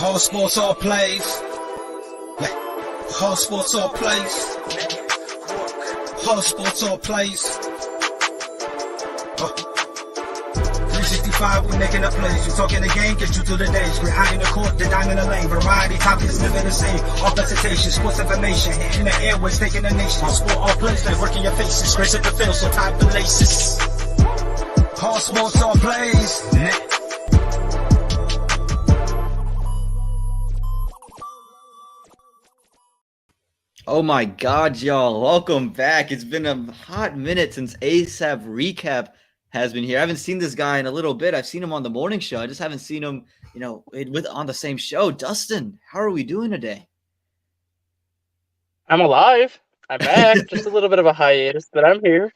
All sports, all plays. All sports, all plays. All sports, all plays. 365, we making up plays. You talking the game, get you to the days. We're high in the court, the dime in the lane. Variety topics living the same. All presentation, sports information. In the airways, taking the nation. All sport, all plays, they working your faces. Grace at the field, so tie the laces. All sports, all plays. Oh my God, y'all. Welcome back. It's been a hot minute since ASAP Recap has been here. I haven't seen this guy in a little bit. I've seen him on the morning show. I just haven't seen him, on the same show. Dustin, how are we doing today? I'm alive. I'm back. Just a little bit of a hiatus, but I'm here.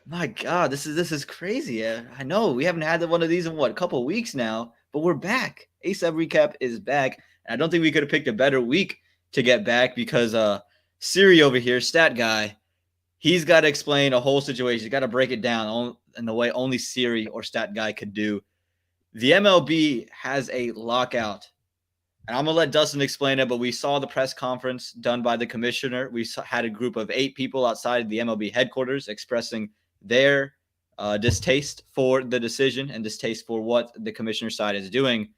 My God, this is crazy. I know we haven't had one of these in a couple of weeks now, but we're back. ASAP Recap is back. And I don't think we could have picked a better week to get back because Siri over here, stat guy, he's got to explain a whole situation. He's got to break it down in the way only Siri or stat guy could do. The MLB has a lockout. And I'm going to let Dustin explain it, but we saw the press conference done by the commissioner. We had a group of 8 people outside the MLB headquarters expressing their distaste for the decision and distaste for what the commissioner side is doing.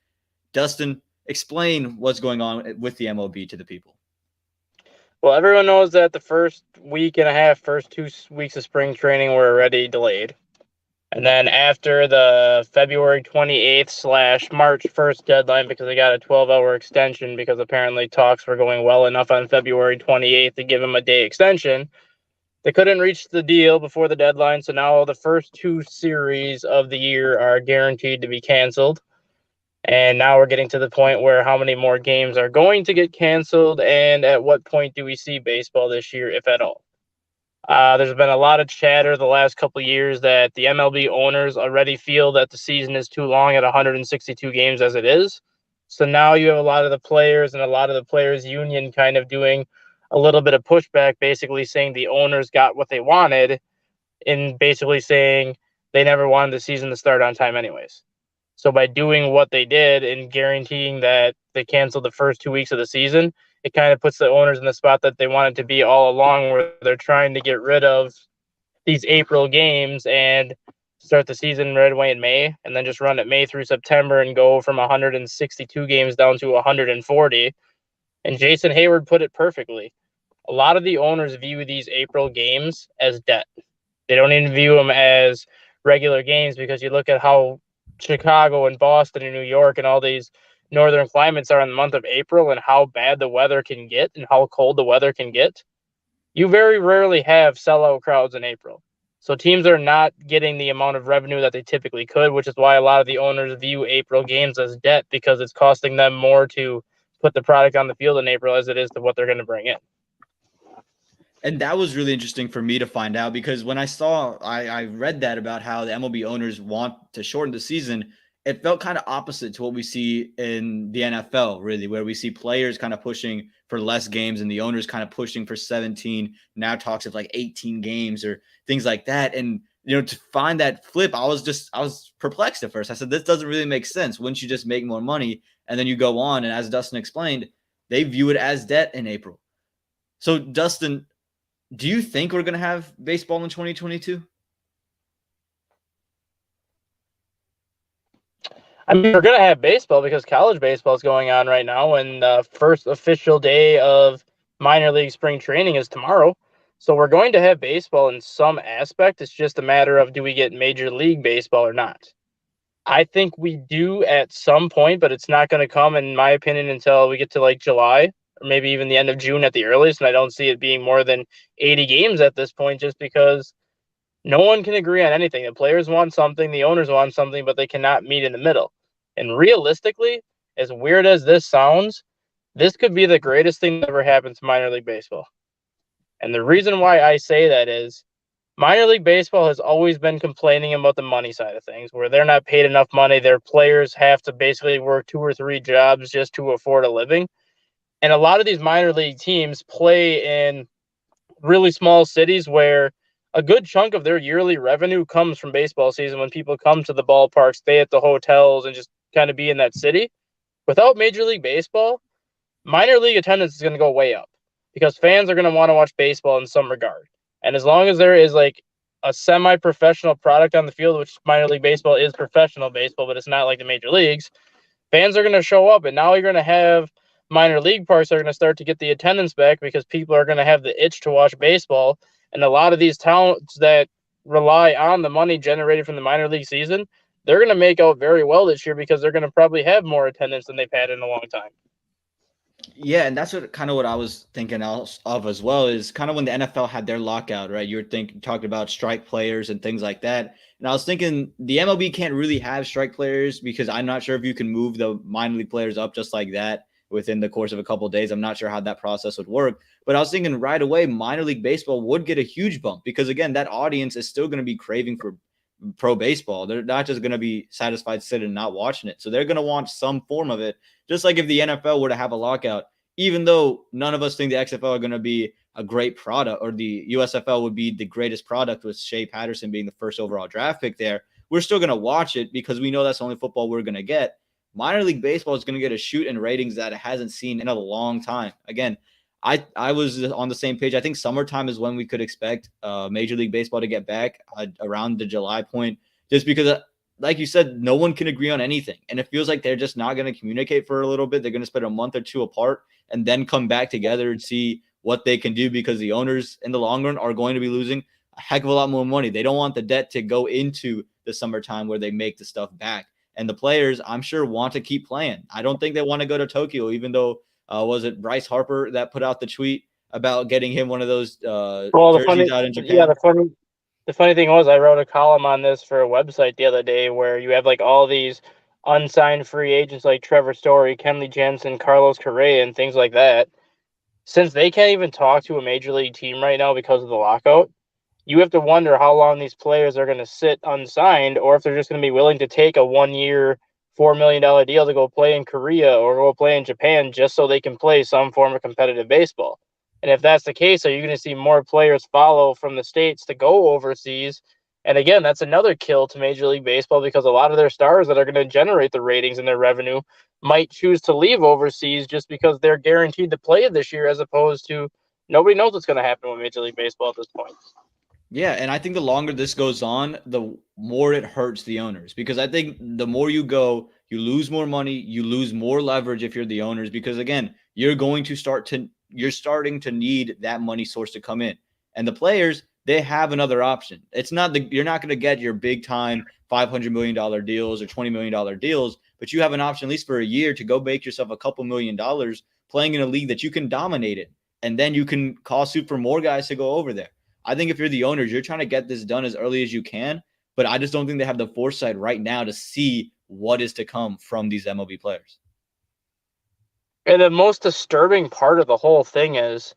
Dustin, explain what's going on with the MLB to the people. Well, everyone knows that the first week and a half, first 2 weeks of spring training were already delayed. And then after the February 28th / March 1st deadline, because they got a 12-hour extension because apparently talks were going well enough on February 28th to give them a day extension, they couldn't reach the deal before the deadline. So now the first 2 series of the year are guaranteed to be canceled. And now we're getting to the point where how many more games are going to get canceled and at what point do we see baseball this year, if at all. There's been a lot of chatter the last couple of years that the MLB owners already feel that the season is too long at 162 games as it is. So now you have a lot of the players and a lot of the players' union kind of doing a little bit of pushback, basically saying the owners got what they wanted and basically saying they never wanted the season to start on time anyways. So by doing what they did and guaranteeing that they canceled the first 2 weeks of the season, it kind of puts the owners in the spot that they wanted to be all along, where they're trying to get rid of these April games and start the season right away in May, and then just run it May through September and go from 162 games down to 140. And Jason Hayward put it perfectly. A lot of the owners view these April games as debt. They don't even view them as regular games because you look at how Chicago and Boston and New York and all these northern climates are in the month of April and how bad the weather can get and how cold the weather can get. You very rarely have sellout crowds in April. So teams are not getting the amount of revenue that they typically could, which is why a lot of the owners view April games as debt because it's costing them more to put the product on the field in April as it is to what they're going to bring in. And that was really interesting for me to find out because when I read that about how the MLB owners want to shorten the season, it felt kind of opposite to what we see in the NFL, really, where we see players kind of pushing for less games and the owners kind of pushing for 17, now talks of like 18 games or things like that. And, to find that flip, I was perplexed at first. I said, this doesn't really make sense. Wouldn't you just make more money? And then you go on. And as Dustin explained, they view it as debt in April. So, Dustin, do you think we're going to have baseball in 2022? I mean, we're going to have baseball because college baseball is going on right now, and the first official day of minor league spring training is tomorrow. So we're going to have baseball in some aspect. It's just a matter of do we get Major League Baseball or not. I think we do at some point, but it's not going to come, in my opinion, until we get to like July or maybe even the end of June at the earliest. And I don't see it being more than 80 games at this point just because no one can agree on anything. The players want something, the owners want something, but they cannot meet in the middle. And realistically, as weird as this sounds, this could be the greatest thing that ever happened to minor league baseball. And the reason why I say that is minor league baseball has always been complaining about the money side of things, where they're not paid enough money. Their players have to basically work 2 or 3 jobs just to afford a living. And a lot of these minor league teams play in really small cities where a good chunk of their yearly revenue comes from baseball season when people come to the ballpark, stay at the hotels, and just kind of be in that city. Without Major League Baseball, minor league attendance is going to go way up because fans are going to want to watch baseball in some regard. And as long as there is like a semi-professional product on the field, which minor league baseball is professional baseball, but it's not like the major leagues, fans are going to show up. And now you're going to have minor league parks are going to start to get the attendance back because people are going to have the itch to watch baseball. And a lot of these towns that rely on the money generated from the minor league season, they're going to make out very well this year because they're going to probably have more attendance than they've had in a long time. Yeah, and that's what I was thinking of as well, is kind of when the NFL had their lockout, right? You were talking about strike players and things like that. And I was thinking the MLB can't really have strike players because I'm not sure if you can move the minor league players up just like that within the course of a couple of days. I'm not sure how that process would work. But I was thinking right away, minor league baseball would get a huge bump because, again, that audience is still going to be craving for pro baseball. They're not just going to be satisfied sitting and not watching it. So they're going to want some form of it. Just like if the NFL were to have a lockout, even though none of us think the XFL are going to be a great product, or the USFL would be the greatest product with Shea Patterson being the first overall draft pick there, we're still going to watch it because we know that's the only football we're going to get. Minor league baseball is going to get a shoot in ratings that it hasn't seen in a long time. Again, I was on the same page. I think summertime is when we could expect Major League Baseball to get back around the July point, just because, like you said, no one can agree on anything. And it feels like they're just not going to communicate for a little bit. They're going to spend a month or two apart and then come back together and see what they can do, because the owners in the long run are going to be losing a heck of a lot more money. They don't want the debt to go into the summertime where they make the stuff back. And the players, I'm sure, want to keep playing. I don't think they want to go to Tokyo, even though was it Bryce Harper that put out the tweet about getting him one of those jerseys out in Japan? Yeah, the funny thing was I wrote a column on this for a website the other day where you have like all these unsigned free agents like Trevor Story, Kenley Jansen, Carlos Correa, and things like that. Since they can't even talk to a major league team right now because of the lockout, you have to wonder how long these players are going to sit unsigned, or if they're just going to be willing to take a 1-year, $4 million deal to go play in Korea or go play in Japan just so they can play some form of competitive baseball. And if that's the case, are you going to see more players follow from the States to go overseas? And again, that's another kill to Major League Baseball because a lot of their stars that are going to generate the ratings and their revenue might choose to leave overseas just because they're guaranteed to play this year, as opposed to nobody knows what's going to happen with Major League Baseball at this point. Yeah, and I think the longer this goes on, the more it hurts the owners, because I think the more you go, you lose more money, you lose more leverage if you're the owners, because again, you're starting to need that money source to come in. And the players, they have another option. It's not you're not going to get your big time $500 million deals or $20 million deals, but you have an option at least for a year to go make yourself a couple $1 million playing in a league that you can dominate it. And then you can call suit for more guys to go over there. I think if you're the owners, you're trying to get this done as early as you can, but I just don't think they have the foresight right now to see what is to come from these MLB players. And the most disturbing part of the whole thing is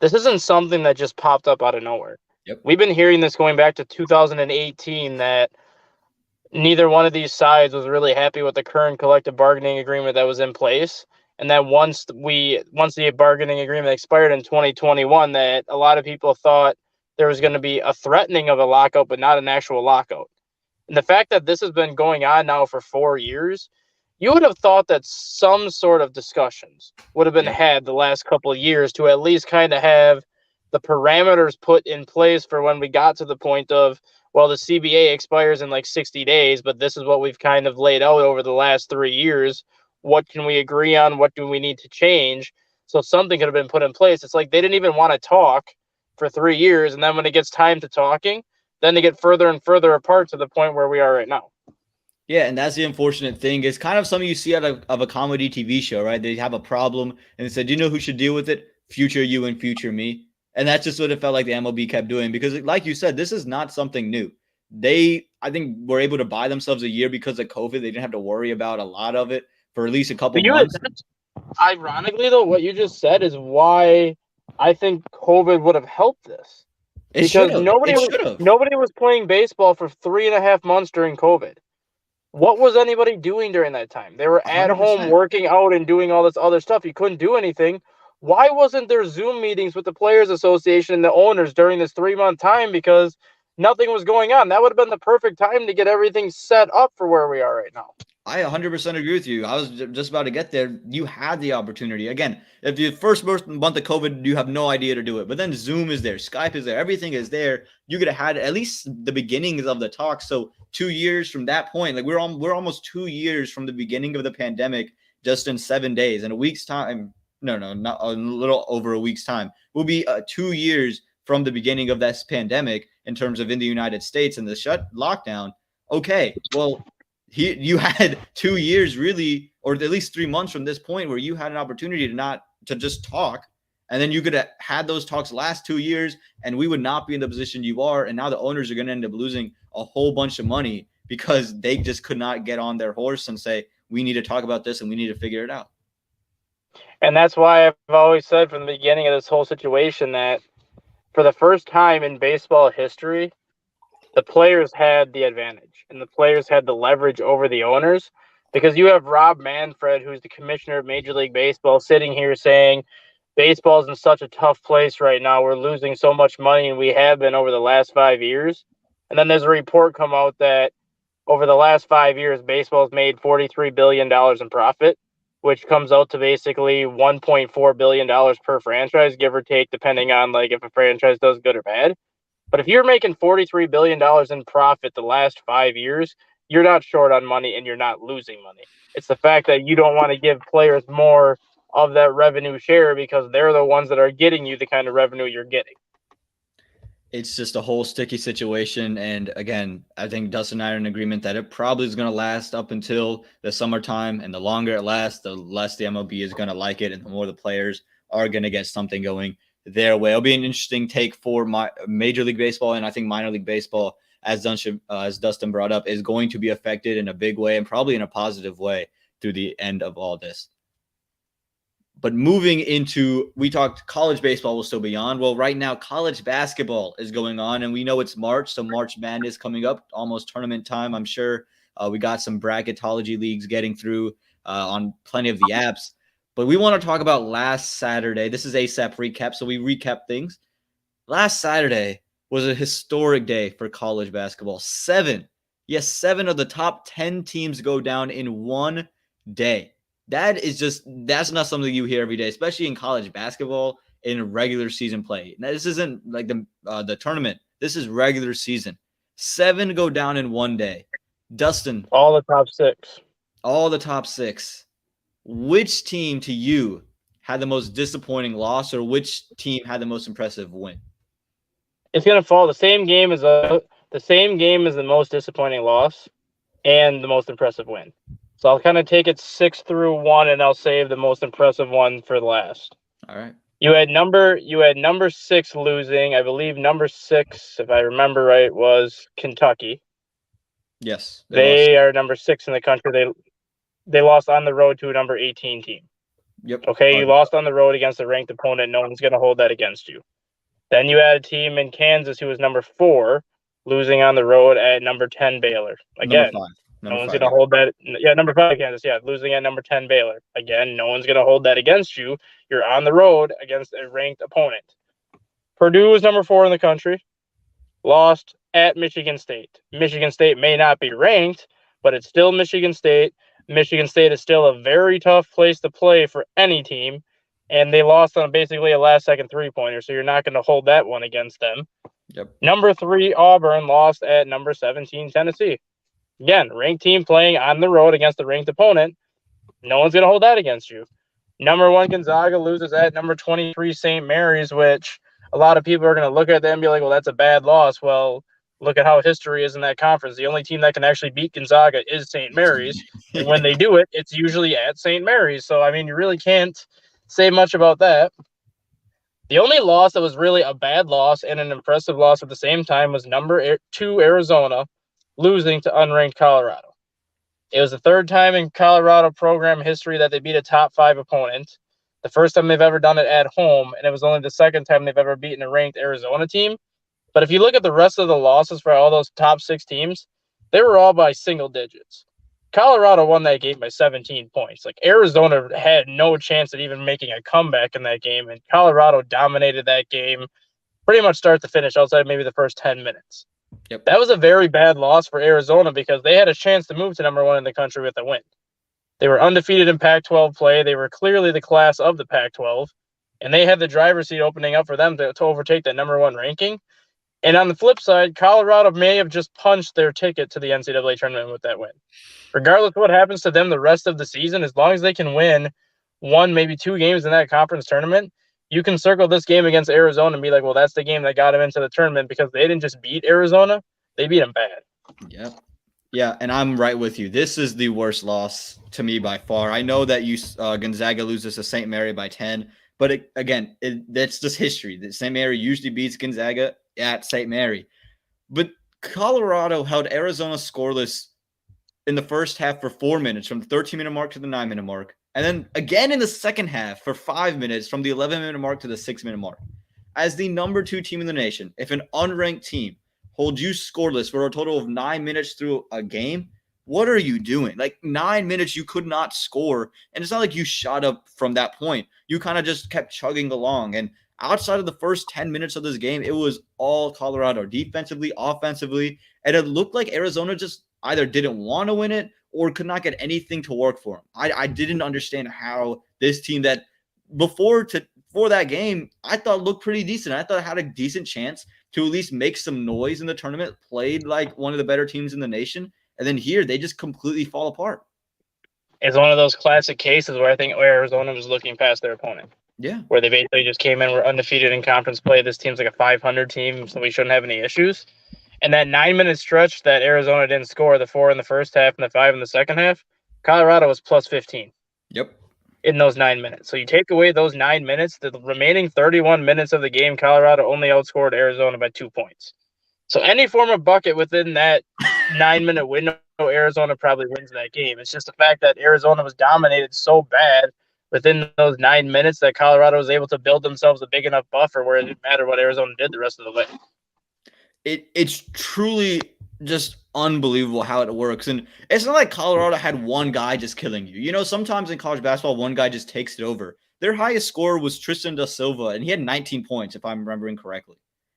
this isn't something that just popped up out of nowhere. Yep. We've been hearing this going back to 2018 that neither one of these sides was really happy with the current collective bargaining agreement that was in place. And that once the bargaining agreement expired in 2021, that a lot of people thought there was going to be a threatening of a lockout, but not an actual lockout. And the fact that this has been going on now for 4 years, you would have thought that some sort of discussions would have been had the last couple of years to at least kind of have the parameters put in place for when we got to the point of, well, the CBA expires in like 60 days, but this is what we've kind of laid out over the last 3 years. What can we agree on? What do we need to change? So something could have been put in place. It's like they didn't even want to talk for 3 years. And then when it gets time to talking, then they get further and further apart to the point where we are right now. Yeah, and that's the unfortunate thing. It's kind of something you see out of a comedy TV show, right? They have a problem and they said, you know who should deal with it? Future you and future me. And that's just what it felt like the MLB kept doing, because like you said, this is not something new. They, I think, were able to buy themselves a year because of COVID. They didn't have to worry about a lot of it for at least a couple months. Ironically, though, what you just said is why I think COVID would have helped this. Because nobody was playing baseball for 3.5 months during COVID. What was anybody doing during that time? They were at 100%. Home working out and doing all this other stuff. You couldn't do anything. Why wasn't there Zoom meetings with the Players Association and the owners during this 3-month time? Because nothing was going on. That would have been the perfect time to get everything set up for where we are right now. I 100% agree with you. I was just about to get there. You had the opportunity. Again, if the first month of COVID, you have no idea to do it. But then Zoom is there, Skype is there, everything is there. You could have had at least the beginnings of the talk. So 2 years from that point, like we're almost 2 years from the beginning of the pandemic, just in 7 days. In a week's time, no, not a little over a week's time. We'll be 2 years from the beginning of this pandemic in terms of in the United States and the lockdown. Okay, well, you had 2 years really, or at least 3 months from this point where you had an opportunity to just talk. And then you could have had those talks last 2 years and we would not be in the position you are. And now the owners are going to end up losing a whole bunch of money because they just could not get on their horse and say, we need to talk about this and we need to figure it out. And that's why I've always said from the beginning of this whole situation that for the first time in baseball history, the players had the advantage and the players had the leverage over the owners, because you have Rob Manfred, who's the commissioner of Major League Baseball, sitting here saying baseball's in such a tough place right now. We're losing so much money, and we have been over the last 5 years. And then there's a report come out that over the last 5 years, baseball's made $43 billion in profit, which comes out to basically $1.4 billion per franchise, give or take, depending on like if a franchise does good or bad. But if you're making $43 billion in profit the last 5 years, you're not short on money and you're not losing money. It's the fact that you don't want to give players more of that revenue share because they're the ones that are getting you the kind of revenue you're getting. It's just a whole sticky situation. And again, I think Dustin and I are in agreement that it probably is going to last up until the summertime. And the longer it lasts, the less the MLB is going to like it. And the more the players are going to get something going their way. It'll be an interesting take for my Major League Baseball, and I think minor league baseball, as Dustin brought up, is going to be affected in a big way and probably in a positive way through the end of all this. But moving into, we talked college baseball will still be on. Well, right now, college basketball is going on, and we know it's March, so March Madness coming up, almost tournament time, I'm sure. We got some bracketology leagues getting through on plenty of the apps. But we want to talk about last Saturday. This is ASAP recap, so we recap things. Last Saturday was a historic day for college basketball. 7 of the top 10 teams go down in one day. That's not something you hear every day, especially in college basketball in regular season play. Now, this isn't like the tournament. This is regular season. 7 go down in one day. Dustin. All the top 6. All the top 6. Which team to you had the most disappointing loss, or which team had the most impressive win? It's going to fall. The same game as the most disappointing loss and the most impressive win. So I'll kind of take it 6 through 1, and I'll save the most impressive one for last. All right. You had number 6 losing. I believe number 6, if I remember right, was Kentucky. Yes. They are number 6 in the country. They lost on the road to a number 18 team. Yep. Okay, you lost on the road against a ranked opponent. No one's going to hold that against you. Then you had a team in Kansas who was number 4, losing on the road at number 10 Baylor. Again, no one's going to hold that. Yeah, number 5 Kansas. Yeah, losing at number 10 Baylor. Again, no one's going to hold that against you. You're on the road against a ranked opponent. Purdue was number 4 in the country. Lost at Michigan State. Michigan State may not be ranked, but it's still Michigan State. Michigan State is still a very tough place to play for any team, and they lost on basically a last-second three-pointer, so you're not going to hold that one against them. Yep. Number 3, Auburn lost at number 17, Tennessee. Again, ranked team playing on the road against a ranked opponent. No one's going to hold that against you. Number 1, Gonzaga loses at number 23, St. Mary's, which a lot of people are going to look at that and be like, well, that's a bad loss. Well, look at how history is in that conference. The only team that can actually beat Gonzaga is St. Mary's. And when they do it, it's usually at St. Mary's. So, I mean, you really can't say much about that. The only loss that was really a bad loss and an impressive loss at the same time was number 2, Arizona, losing to unranked Colorado. It was the 3rd time in Colorado program history that they beat a top 5 opponent. The first time they've ever done it at home, and it was only the 2nd time they've ever beaten a ranked Arizona team. But if you look at the rest of the losses for all those top 6 teams, they were all by single digits. Colorado won that game by 17 points. Like, Arizona had no chance at even making a comeback in that game, and Colorado dominated that game pretty much start to finish outside maybe the first 10 minutes. Yep. That was a very bad loss for Arizona because they had a chance to move to number 1 in the country with a win. They were undefeated in Pac-12 play. They were clearly the class of the Pac-12, and they had the driver's seat opening up for them to overtake that number 1 ranking. And on the flip side, Colorado may have just punched their ticket to the NCAA tournament with that win. Regardless of what happens to them the rest of the season, as long as they can win 1, maybe 2 games in that conference tournament, you can circle this game against Arizona and be like, well, that's the game that got them into the tournament because they didn't just beat Arizona. They beat them bad. Yep. Yeah, and I'm right with you. This is the worst loss to me by far. I know that Gonzaga loses to St. Mary by 10, but that's just history. St. Mary usually beats Gonzaga at St. Mary. But Colorado held Arizona scoreless in the first half for 4 minutes, from the 13-minute mark to the 9-minute mark, and then again in the second half for 5 minutes, from the 11-minute mark to the 6-minute mark. As the number 2 team in the nation, if an unranked team holds you scoreless for a total of 9 minutes through a game, what are you doing? Like, 9 minutes you could not score, and it's not like you shot up from that point. You kind of just kept chugging along, and outside of the first 10 minutes of this game, it was all Colorado, defensively, offensively, and it looked like Arizona just either didn't want to win it or could not get anything to work for them. I didn't understand how this team that before that game, I thought looked pretty decent. I thought it had a decent chance to at least make some noise in the tournament, played like one of the better teams in the nation. And then here, they just completely fall apart. It's one of those classic cases where I think Arizona was looking past their opponent. Yeah. Where they basically just came in, were undefeated in conference play. This team's like a 500 team, so we shouldn't have any issues. And that 9-minute stretch that Arizona didn't score, the 4 in the first half and the 5 in the second half, Colorado was plus 15. Yep. In those 9 minutes. So you take away those 9 minutes, the remaining 31 minutes of the game, Colorado only outscored Arizona by 2 points. So any form of bucket within that 9-minute window, Arizona probably wins that game. It's just the fact that Arizona was dominated so bad within those 9 minutes that Colorado was able to build themselves a big enough buffer where it didn't matter what Arizona did the rest of the way. It's truly just unbelievable how it works. And it's not like Colorado had one guy just killing you. You know, sometimes in college basketball, one guy just takes it over. Their highest scorer was Tristan da Silva, and he had 19 points, if I'm remembering correctly.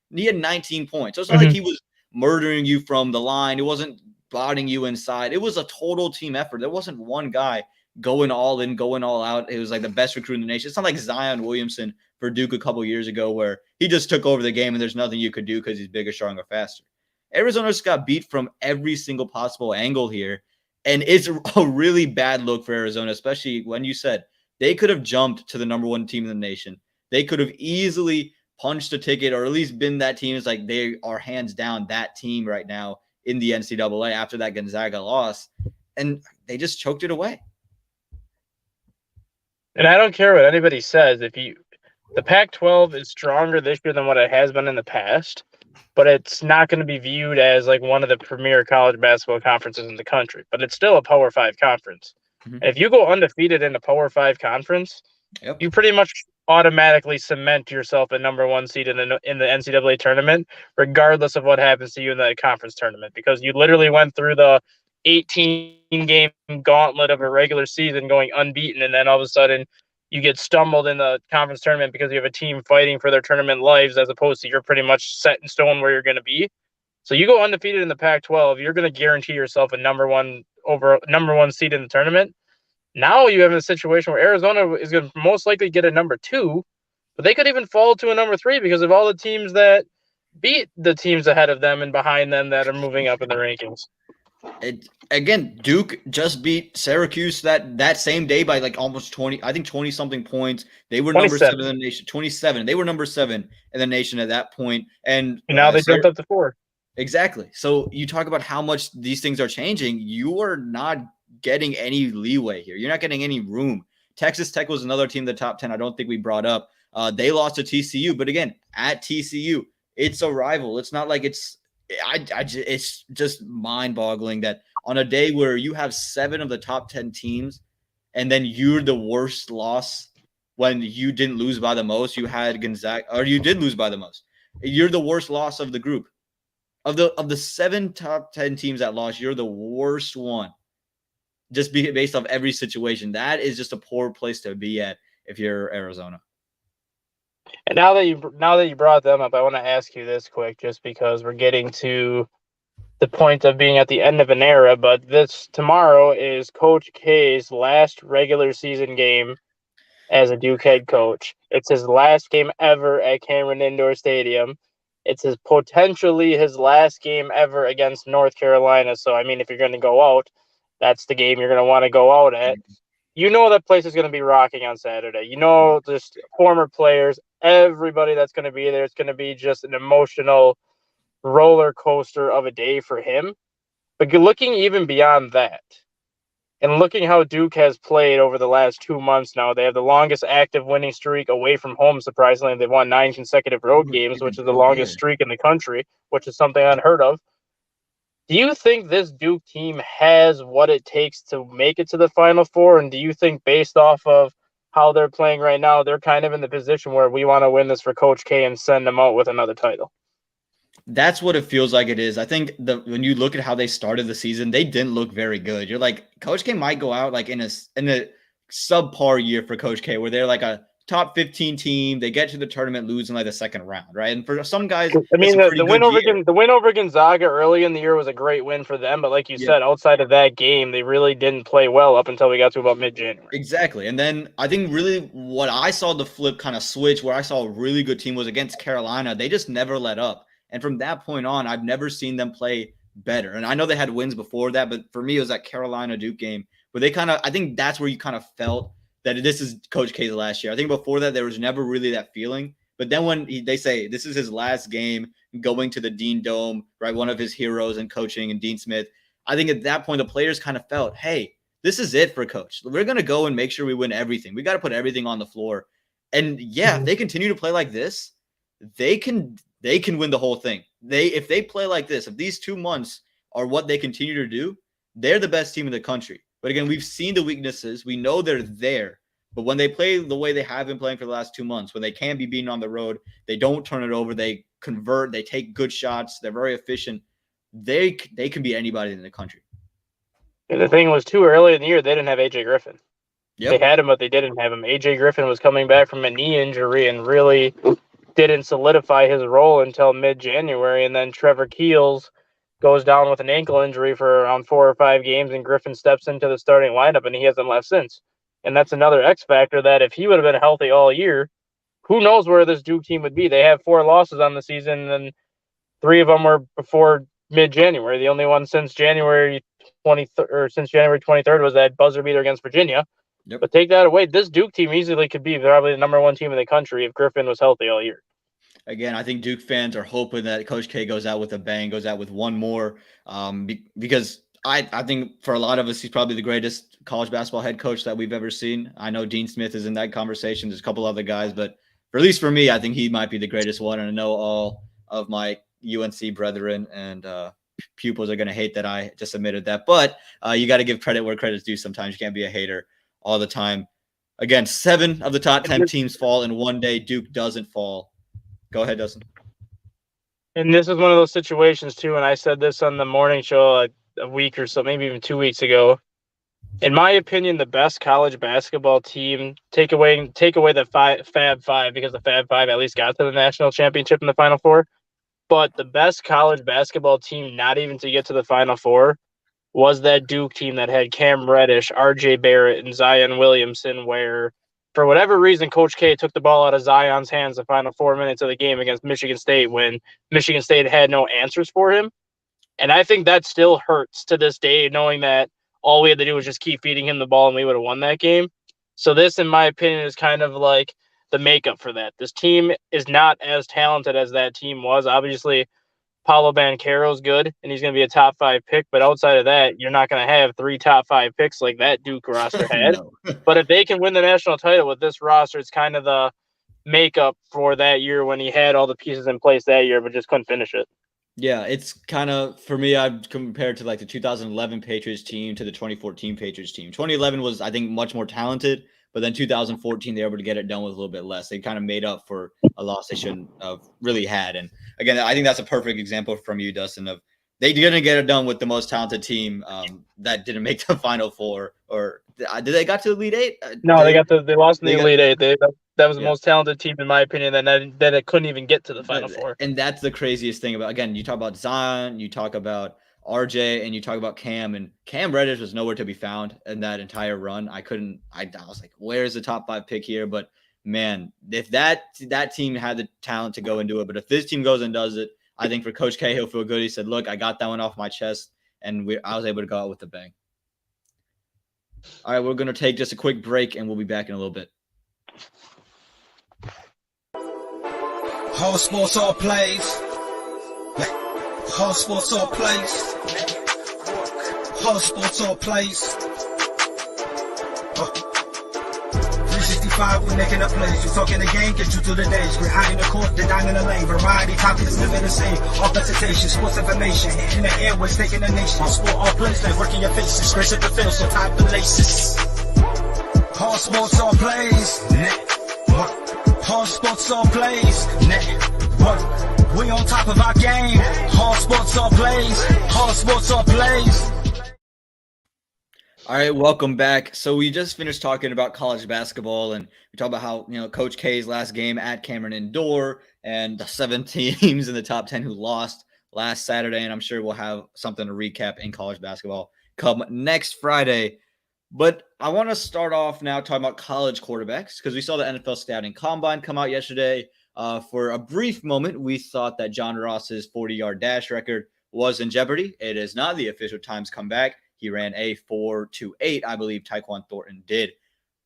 And he had 19 points. So it's not like he was murdering you from the line. It wasn't botting you inside. It was a total team effort. There wasn't one guy going all in, going all out. It was like the best recruit in the nation. It's not like Zion Williamson for Duke a couple years ago where he just took over the game and there's nothing you could do because he's bigger, stronger, faster. Arizona just got beat from every single possible angle here, and it's a really bad look for Arizona, especially when you said they could have jumped to the number 1 team in the nation. They could have easily punched a ticket, or at least been that team. It's like they are hands down that team right now in the NCAA after that Gonzaga loss, and they just choked it away. And I don't care what anybody says. The Pac-12 is stronger this year than what it has been in the past, but it's not going to be viewed as like one of the premier college basketball conferences in the country. But it's still a Power 5 conference. And if you go undefeated in a Power 5 conference, you pretty much automatically cement yourself a number 1 seed in the NCAA tournament, regardless of what happens to you in the conference tournament, because you literally went through the 18-game gauntlet of a regular season going unbeaten, and then all of a sudden you get stumbled in the conference tournament because you have a team fighting for their tournament lives, as opposed to you're pretty much set in stone where you're going to be. So you go undefeated in the Pac-12, you're going to guarantee yourself a number one seed in the tournament. Now you have a situation where Arizona is going to most likely get a number 2, but they could even fall to a number 3 because of all the teams that beat the teams ahead of them and behind them that are moving up in the rankings. Again, Duke just beat Syracuse that same day by like almost 20 something points. They were number 7 in the nation, 27. They were number 7 in the nation at that point. And now they jumped up to 4. Exactly. So you talk about how much these things are changing. You are not getting any leeway here. You're not getting any room. Texas Tech was another team in the top 10 I don't think we brought up. They lost to TCU, but again, at TCU, it's a rival. It's not like it's just mind-boggling that on a day where you have 7 of the top 10 teams and then you're the worst loss when you didn't lose by the most. You had Gonzaga, or you did lose by the most. You're the worst loss of the group. Of the 7 top 10 teams that lost, you're the worst one. Just based off every situation. That is just a poor place to be at if you're Arizona. And now that you brought them up, I want to ask you this quick, just because we're getting to the point of being at the end of an era, but this tomorrow is Coach K's last regular season game as a Duke head coach. It's his last game ever at Cameron Indoor Stadium. It's potentially his last game ever against North Carolina. So, I mean, if you're going to go out, that's the game you're going to want to go out at. You know that place is going to be rocking on Saturday. You know, just former players, everybody that's going to be there. It's going to be just an emotional roller coaster of a day for him. But looking even beyond that, and looking how Duke has played over the last 2 months now, they have the longest active winning streak away from home, surprisingly. They've won 9 consecutive road games, which is the longest streak in the country, which is something unheard of. Do you think this Duke team has what it takes to make it to the Final Four? And do you think, based off of how they're playing right now, they're kind of in the position where we want to win this for Coach K and send them out with another title? That's what it feels like it is. I think when you look at how they started the season, they didn't look very good. You're like, Coach K might go out like in a subpar year for Coach K, where they're like a top 15 team. They get to the tournament, lose in like the second round, right? And for some guys, I mean, the win over Gonzaga early in the year was a great win for them. But like you said, outside of that game, they really didn't play well up until we got to about mid-January. Exactly. And then I think really what I saw the flip kind of switch, where I saw a really good team, was against Carolina. They just never let up. And from that point on, I've never seen them play better. And I know they had wins before that, but for me, it was that Carolina Duke game where they I think that's where you kind of felt that this is Coach K's last year. I think before that, there was never really that feeling. But then when they say this is his last game going to the Dean Dome, right, one of his heroes in coaching and Dean Smith, I think at that point, the players kind of felt, hey, this is it for Coach. We're going to go and make sure we win everything. We got to put everything on the floor. And if they continue to play like this, they can win the whole thing. If they play like this, if these 2 months are what they continue to do, they're the best team in the country. But again, we've seen the weaknesses. We know they're there. But when they play the way they have been playing for the last 2 months, when they can be beaten on the road, they don't turn it over. They convert. They take good shots. They're very efficient. They can beat anybody in the country. And the thing was, too early in the year, they didn't have A.J. Griffin. Yep. They had him, but they didn't have him. A.J. Griffin was coming back from a knee injury and really didn't solidify his role until mid-January. And then Trevor Keels goes down with an ankle injury for around 4 or 5 games, and Griffin steps into the starting lineup, and he hasn't left since. And that's another X factor that if he would have been healthy all year, who knows where this Duke team would be. They have 4 losses on the season, and 3 of them were before mid-January. The only one since January 23rd was that buzzer beater against Virginia. Yep. But take that away, this Duke team easily could be probably the number 1 team in the country if Griffin was healthy all year. Again, I think Duke fans are hoping that Coach K goes out with a bang, goes out with one more, because I think for a lot of us, he's probably the greatest college basketball head coach that we've ever seen. I know Dean Smith is in that conversation. There's a couple other guys, but at least for me, I think he might be the greatest one. And I know all of my UNC brethren and pupils are going to hate that I just admitted that. But you got to give credit where credit's due sometimes. You can't be a hater all the time. Again, 7 of the top 10 teams fall in one day. Duke doesn't fall. Go ahead, Dustin. And this is one of those situations, too, and I said this on the morning show a week or so, maybe even 2 weeks ago. In my opinion, the best college basketball team, take away the Fab Five, because the Fab Five at least got to the national championship in the Final Four, but the best college basketball team not even to get to the Final Four was that Duke team that had Cam Reddish, R.J. Barrett, and Zion Williamson, where for whatever reason, Coach K took the ball out of Zion's hands the final 4 minutes of the game against Michigan State when Michigan State had no answers for him. And I think that still hurts to this day, knowing that all we had to do was just keep feeding him the ball and we would have won that game. So this, in my opinion, is kind of like the makeup for that. This team is not as talented as that team was. Obviously, Paolo Banchero's good, and he's going to be a top 5 pick. But outside of that, you're not going to have 3 top 5 picks like that Duke roster had. No. But if they can win the national title with this roster, it's kind of the makeup for that year when he had all the pieces in place that year, but just couldn't finish it. Yeah, it's kind of, for me, I've compared to like the 2011 Patriots team to the 2014 Patriots team. 2011 was, I think, much more talented, but then 2014, they were able to get it done with a little bit less. They kind of made up for a loss they shouldn't have really had. And again, I think that's a perfect example from you, Dustin, of they didn't get it done with the most talented team that didn't make the Final Four. Or did they got to the Elite Eight? No, they lost in the Elite Eight. That was the most talented team, in my opinion, that it couldn't even get to the Final Four. And that's the craziest thing about, again, you talk about Zion, you talk about RJ, and you talk about Cam, and Cam Reddish was nowhere to be found in that entire run. I was like, where's the top 5 pick here? But man, if that team had the talent to go and do it, but if this team goes and does it, I think for Coach K, he'll feel good. He said, look, I got that one off my chest, and I was able to go out with a bang. All right, we're going to take just a quick break, and we'll be back in a little bit. Whole sports all plays. Whole sports all plays. Whole sports all plays. 365, we making a plays. You talking the game, get you through the days. We're high in the court, the dime in the lane. Variety, topics, living the same. All presentation, sports information. In the airways, taking the nation. All sport, all plays, they working your faces. Grace at the field, so type the laces. Whole sports all plays. Whole sports all plays. We on top of our game. Whole sports all plays. Whole sports all plays. All right, welcome back. So we just finished talking about college basketball, and we talked about how, Coach K's last game at Cameron Indoor and the 7 teams in the top 10 who lost last Saturday, and I'm sure we'll have something to recap in college basketball come next Friday. But I want to start off now talking about college quarterbacks because we saw the NFL scouting combine come out yesterday. For a brief moment, we thought that John Ross's 40-yard dash record was in jeopardy. It is not. The official times come back. He ran a 4.28, I believe Tyquan Thornton did.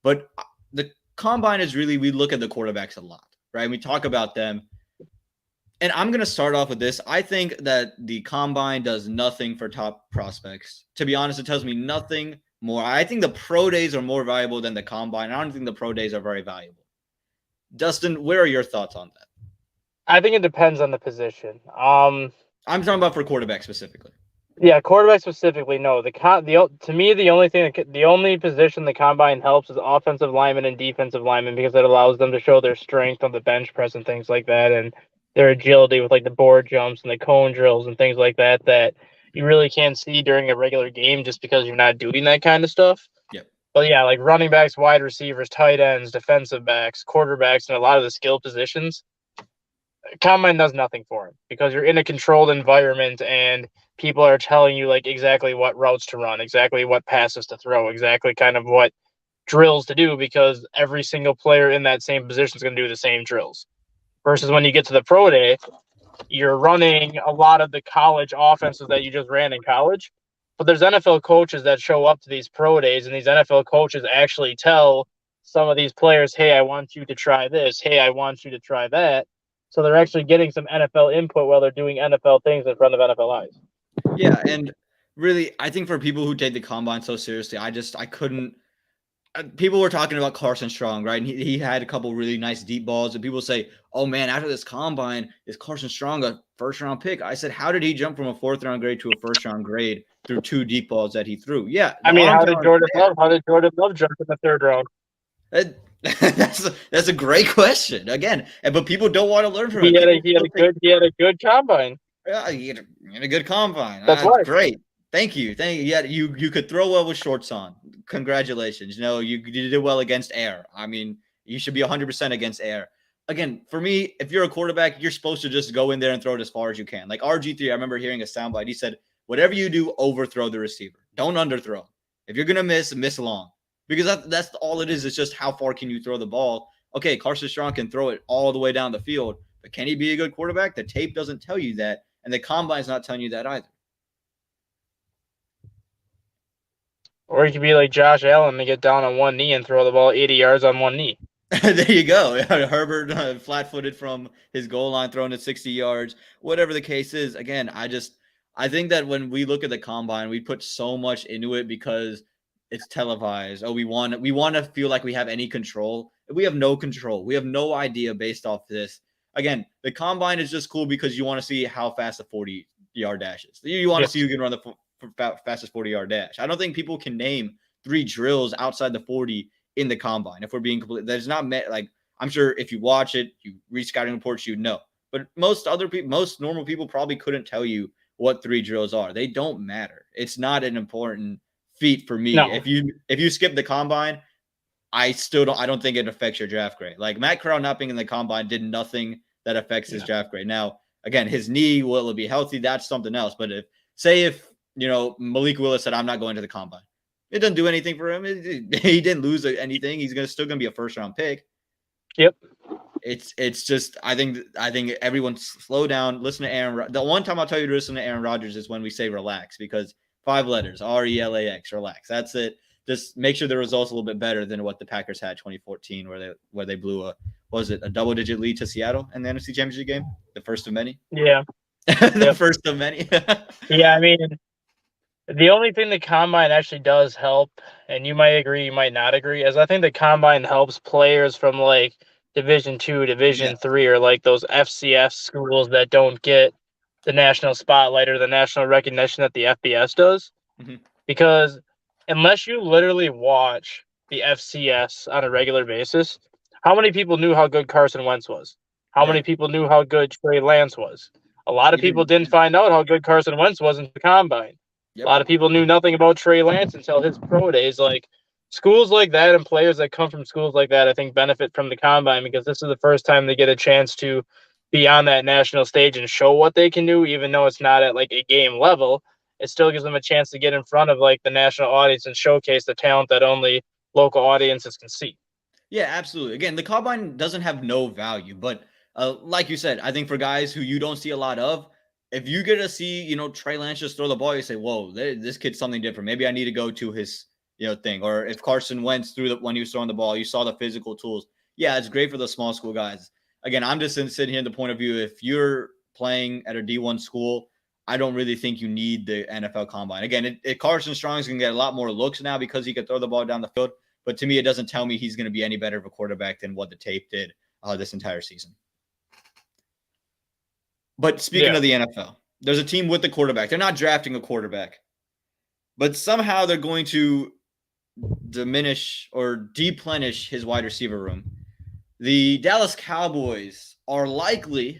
But the combine is really, we look at the quarterbacks a lot, right? We talk about them. And I'm going to start off with this. I think that the combine does nothing for top prospects. To be honest, it tells me nothing more. I think the pro days are more valuable than the combine. I don't think the pro days are very valuable. Dustin, what are your thoughts on that? I think it depends on the position. I'm talking about for quarterback specifically. Yeah, quarterback specifically, no. To me, the only position the combine helps is offensive lineman and defensive lineman because it allows them to show their strength on the bench press and things like that, and their agility with like the board jumps and the cone drills and things like that that you really can't see during a regular game just because you're not doing that kind of stuff. Yep. But yeah, like running backs, wide receivers, tight ends, defensive backs, quarterbacks, and a lot of the skill positions, combine does nothing for him because you're in a controlled environment and people are telling you like exactly what routes to run, exactly what passes to throw, exactly kind of what drills to do because every single player in that same position is going to do the same drills. Versus when you get to the pro day, you're running a lot of the college offenses that you just ran in college. But there's NFL coaches that show up to these pro days, and these NFL coaches actually tell some of these players, hey, I want you to try this. Hey, I want you to try that. So they're actually getting some NFL input while they're doing NFL things in front of NFL eyes. Yeah, and really, I think for people who take the combine so seriously, I couldn't. People were talking about Carson Strong, right? And he had a couple really nice deep balls, and people say, "Oh man, after this combine, is Carson Strong a first-round pick?" I said, "How did he jump from a fourth-round grade to a first-round grade through 2 deep balls that he threw?" Yeah, I mean, how did Jordan Love jump in the 3rd round? That's a great question again, but people don't want to learn from him. He had a good combine. Yeah, he had a good combine. That's right. Great. Thank you. Yeah, you could throw well with shorts on. Congratulations. You did well against air. I mean, you should be 100% against air. Again, for me, if you're a quarterback, you're supposed to just go in there and throw it as far as you can. Like RG3, I remember hearing a soundbite. He said, "Whatever you do, overthrow the receiver. Don't underthrow. If you're gonna miss long." Because that's all it is. It's just how far can you throw the ball. Okay, Carson Strong can throw it all the way down the field, but can he be a good quarterback? The tape doesn't tell you that, and the combine's not telling you that either. Or he could be like Josh Allen and get down on one knee and throw the ball 80 yards on one knee. There you go. Herbert flat-footed from his goal line, throwing it 60 yards. Whatever the case is, again, I think that when we look at the combine, we put so much into it because it's televised. Oh, we want to feel like we have any control. We have no control. We have no idea based off this. Again, the combine is just cool because you want to see how fast the 40-yard dash is. You want to see who can run the fastest 40-yard dash. I don't think people can name 3 drills outside the 40 in the combine. If we're being complete, there's not like, I'm sure if you watch it, you read scouting reports, you know. But most normal people probably couldn't tell you what 3 drills are. They don't matter. It's not an important feat for me. No. If you skip the combine, I don't think it affects your draft grade. Like Matt Corral not being in the combine did nothing that affects his draft grade. Now, again, his knee, will it be healthy? That's something else. But if Malik Willis said, I'm not going to the combine. It doesn't do anything for him. He didn't lose anything. He's still going to be a first-round pick. Yep. It's just I think everyone slow down. Listen to Aaron. The one time I'll tell you to listen to Aaron Rodgers is when we say relax, because 5 letters, RELAX, relax. That's it. Just make sure the results a little bit better than what the Packers had 2014, where they blew a double-digit lead to Seattle in the NFC Championship game, the first of many. Yeah, first of many. Yeah, I mean, the only thing the combine actually does help, and you might agree, you might not agree, is I think the combine helps players from like Division II, Division III, or like those FCS schools that don't get the national spotlight or the national recognition that the FBS does. Mm-hmm. Because unless you literally watch the FCS on a regular basis, how many people knew how good Carson Wentz was? How many people knew how good Trey Lance was? A lot of people didn't find out how good Carson Wentz was in the combine. Yep. A lot of people knew nothing about Trey Lance until his pro days. Like, schools like that and players that come from schools like that, I think, benefit from the combine, because this is the first time they get a chance to be on that national stage and show what they can do, even though it's not at like a game level. It still gives them a chance to get in front of like the national audience and showcase the talent that only local audiences can see. Yeah, absolutely. Again, the combine doesn't have no value, but like you said, I think for guys who you don't see a lot of, if you get to see, Trey Lance just throw the ball, you say, whoa, this kid's something different. Maybe I need to go to his, thing. Or if Carson Wentz when he was throwing the ball, you saw the physical tools. Yeah, it's great for the small school guys. Again, I'm just sitting here in the point of view, if you're playing at a D1 school, I don't really think you need the NFL combine. Again, Carson Strong's going to get a lot more looks now because he could throw the ball down the field. But to me, it doesn't tell me he's going to be any better of a quarterback than what the tape did this entire season. But speaking of the NFL, there's a team with the quarterback. They're not drafting a quarterback, but somehow they're going to diminish or deplenish his wide receiver room. The Dallas Cowboys are likely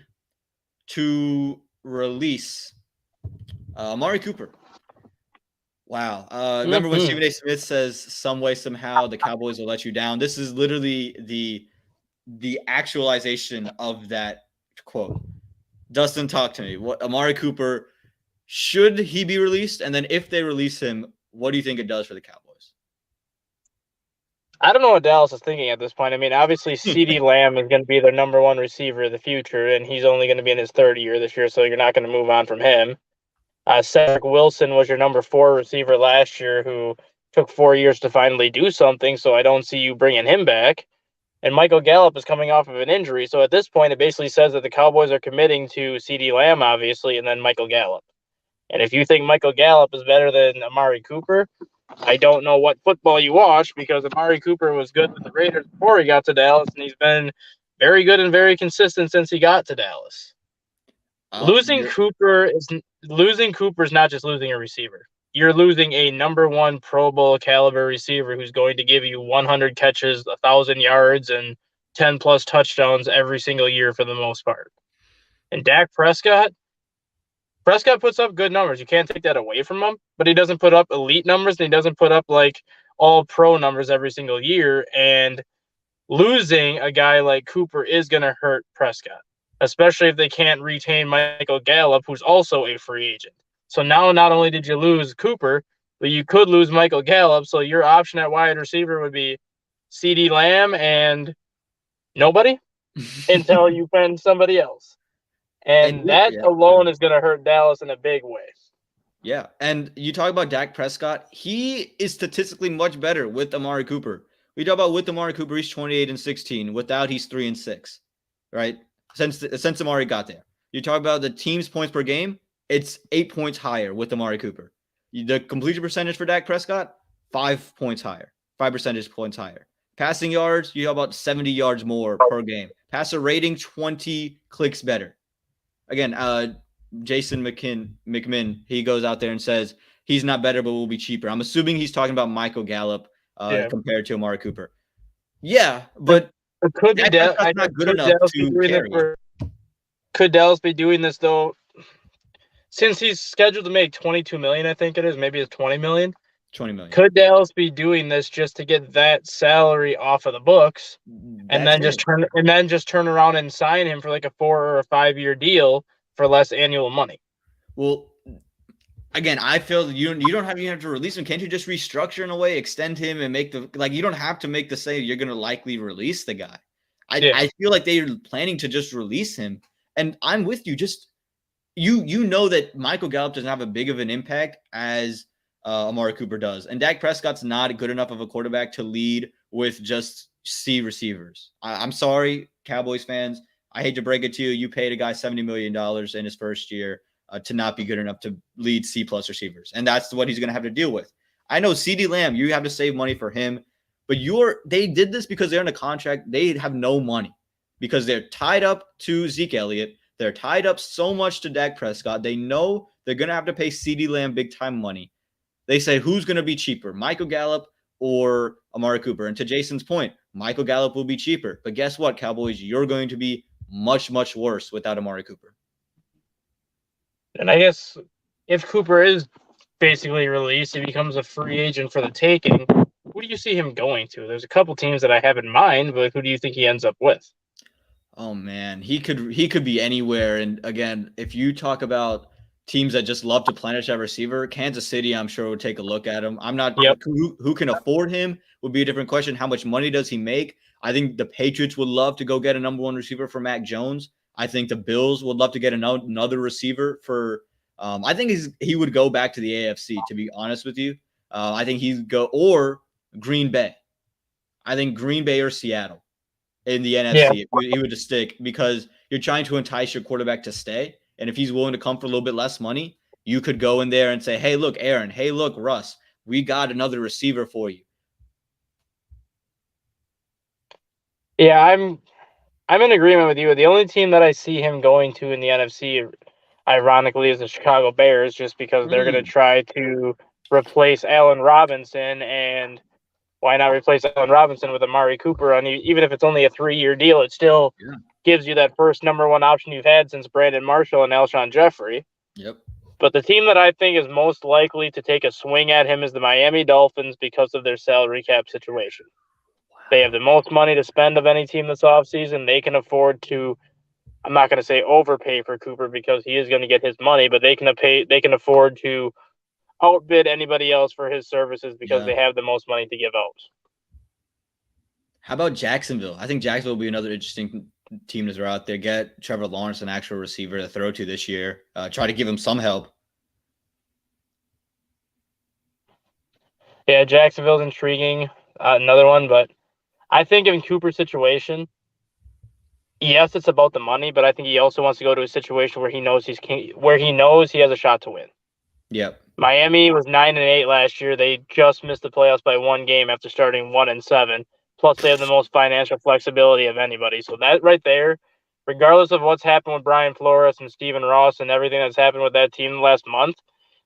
to release Amari Cooper. Wow. Remember when Stephen A. Smith says some way, somehow the Cowboys will let you down? This is literally the actualization of that quote. Dustin, talk to me. What Amari Cooper, should he be released? And then if they release him, what do you think it does for the Cowboys? I don't know what Dallas is thinking at this point. I mean, obviously, CeeDee Lamb is going to be their number one receiver of the future, and he's only going to be in his third year this year, so you're not going to move on from him. Cedric Wilson was your number 4 receiver last year, who took 4 years to finally do something, so I don't see you bringing him back. And Michael Gallup is coming off of an injury, so at this point, it basically says that the Cowboys are committing to CeeDee Lamb, obviously, and then Michael Gallup. And if you think Michael Gallup is better than Amari Cooper, I don't know what football you watch, because Amari Cooper was good with the Raiders before he got to Dallas, and he's been very good and very consistent since he got to Dallas. Losing Cooper is not just losing a receiver. You're losing a number 1 Pro Bowl caliber receiver who's going to give you 100 catches, 1,000 yards, and 10 plus touchdowns every single year for the most part. And Dak Prescott puts up good numbers. You can't take that away from him, but he doesn't put up elite numbers, and he doesn't put up like all pro numbers every single year. And losing a guy like Cooper is going to hurt Prescott, especially if they can't retain Michael Gallup, who's also a free agent. So now not only did you lose Cooper, but you could lose Michael Gallup. So your option at wide receiver would be CeeDee Lamb and nobody until you find somebody else. And that alone is going to hurt Dallas in a big way. Yeah, and you talk about Dak Prescott. He is statistically much better with Amari Cooper. We talk about with Amari Cooper, he's 28-16. Without, he's 3-6, right? Since Amari got there. You talk about the team's points per game, it's 8 points higher with Amari Cooper. The completion percentage for Dak Prescott, 5 points higher, 5 percentage points higher. Passing yards, you have about 70 yards more per game. Passer rating, 20 clicks better. Again, Jason McMinn, he goes out there and says he's not better, but will be cheaper. I'm assuming he's talking about Michael Gallup compared to Amari Cooper. Yeah, but could be not good enough to carry. Could Dallas be doing this though? Since he's scheduled to make $22 million, I think it is. Maybe it's $20 million. $20 million. Could Dallas be doing this just to get that salary off of the books, and then just turn around and sign him for like a 4 or a 5 year deal for less annual money? Well, Again, I feel you don't have to release him. Can't you just restructure in a way, extend him, and make you don't have to make the say you're going to likely release the guy. I feel like they're planning to just release him, and I'm with you. Just you know that Michael Gallup doesn't have a big of an impact as Amari Cooper does, and Dak Prescott's not good enough of a quarterback to lead with just C receivers. I'm sorry, Cowboys fans. I hate to break it to you. You paid a guy $70 million in his first year to not be good enough to lead C+ receivers. And that's what he's going to have to deal with. I know CeeDee Lamb, you have to save money for him, but they did this because they're in a contract. They have no money because they're tied up to Zeke Elliott. They're tied up so much to Dak Prescott. They know they're going to have to pay CeeDee Lamb big time money. They say, who's going to be cheaper, Michael Gallup or Amari Cooper? And to Jason's point, Michael Gallup will be cheaper. But guess what, Cowboys? You're going to be much, much worse without Amari Cooper. And I guess if Cooper is basically released, he becomes a free agent for the taking. Who do you see him going to? There's a couple teams that I have in mind, but who do you think he ends up with? Oh man, he could be anywhere. And again, if you talk about teams that just love to plenish that receiver, Kansas City, I'm sure would take a look at him. I'm not who can afford him would be a different question. How much money does he make? I think the Patriots would love to go get a number one receiver for Mac Jones. I think the Bills would love to get another receiver for. I think he would go back to the AFC. To be honest with you, I think he'd go or Green Bay. I think Green Bay or Seattle in the NFC. He would just stick because you're trying to entice your quarterback to stay. And if he's willing to come for a little bit less money, you could go in there and say, "Hey, look, Aaron. Hey, look, Russ. We got another receiver for you." Yeah, I'm in agreement with you. The only team that I see him going to in the NFC, ironically, is the Chicago Bears, just because they're going to try to replace Allen Robinson, and why not replace Allen Robinson with Amari Cooper? Even if it's only a 3-year deal, it still gives you that first number one option you've had since Brandon Marshall and Alshon Jeffrey. Yep. But the team that I think is most likely to take a swing at him is the Miami Dolphins because of their salary cap situation. They have the most money to spend of any team this offseason. They can afford to, I'm not going to say overpay for Cooper because he is going to get his money, but they can afford to outbid anybody else for his services because they have the most money to give out. How about Jacksonville? I think Jacksonville will be another interesting team to throw out there. Get Trevor Lawrence, an actual receiver to throw to this year. Try to give him some help. Yeah, Jacksonville's intriguing. Another one, but I think in Cooper's situation, yes, it's about the money, but I think he also wants to go to a situation where he knows he has a shot to win. Yep. Miami was 9-8 last year. They just missed the playoffs by one game after starting 1-7. Plus, they have the most financial flexibility of anybody. So that right there, regardless of what's happened with Brian Flores and Stephen Ross and everything that's happened with that team last month,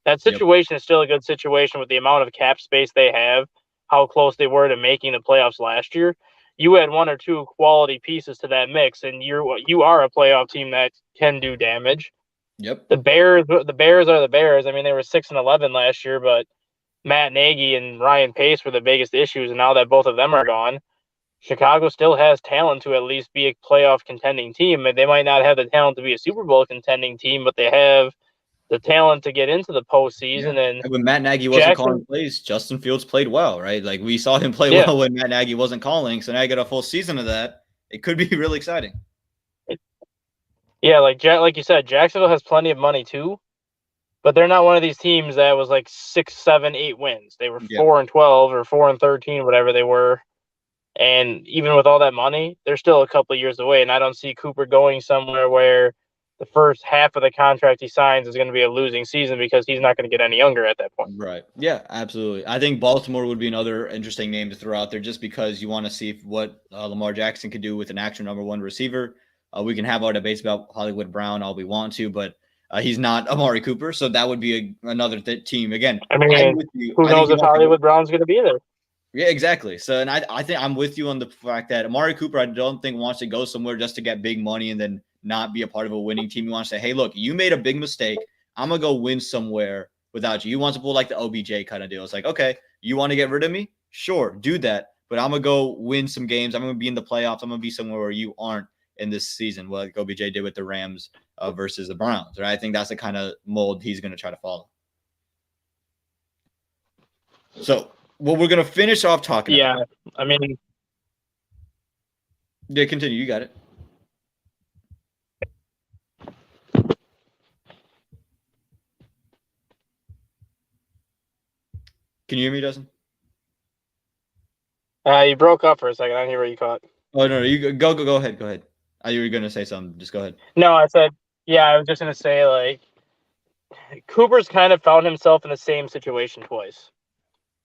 that situation is still a good situation with the amount of cap space they have, how close they were to making the playoffs last year. You add one or two quality pieces to that mix, and you are a playoff team that can do damage. Yep. The Bears are the Bears. I mean, they were 6-11 last year, but Matt Nagy and Ryan Pace were the biggest issues, and now that both of them are gone, Chicago still has talent to at least be a playoff contending team. They might not have the talent to be a Super Bowl contending team, but they have the talent to get into the postseason. And when Matt Nagy wasn't calling plays, Justin Fields played well, right? Like we saw him play well when Matt Nagy wasn't calling. So now you get a full season of that. It could be really exciting. Yeah, like you said, Jacksonville has plenty of money too, but they're not one of these teams that was like 6, 7, 8 wins. They were 4-12 or 4-13, whatever they were. And even with all that money, they're still a couple of years away. And I don't see Cooper going somewhere where the first half of the contract he signs is going to be a losing season because he's not going to get any younger at that point. Right. Yeah, absolutely. I think Baltimore would be another interesting name to throw out there just because you want to see what Lamar Jackson could do with an actual number one receiver. We can have our debates about Hollywood Brown all we want to, but he's not Amari Cooper. So that would be another team. Again, I mean, who knows if Hollywood Brown's going to be there? Yeah, exactly. So, and I think I'm with you on the fact that Amari Cooper, I don't think wants to go somewhere just to get big money and then not be a part of a winning team. He wants to say, hey, look, you made a big mistake. I'm going to go win somewhere without you. He wants to pull like the OBJ kind of deal. It's like, okay, you want to get rid of me? Sure, do that. But I'm going to go win some games. I'm going to be in the playoffs. I'm going to be somewhere where you aren't in this season, like OBJ did with the Rams versus the Browns. Right? I think that's the kind of mold he's going to try to follow. So, what we're going to finish off talking about. Yeah, I mean, Yeah, continue. You got it. Can you hear me, Dustin? you broke up for a second. I didn't hear what you caught. Oh, no, you go ahead. Go ahead. You were going to say something. Just go ahead. No, I said, yeah, I was just going to say, like, Cooper's kind of found himself in the same situation twice.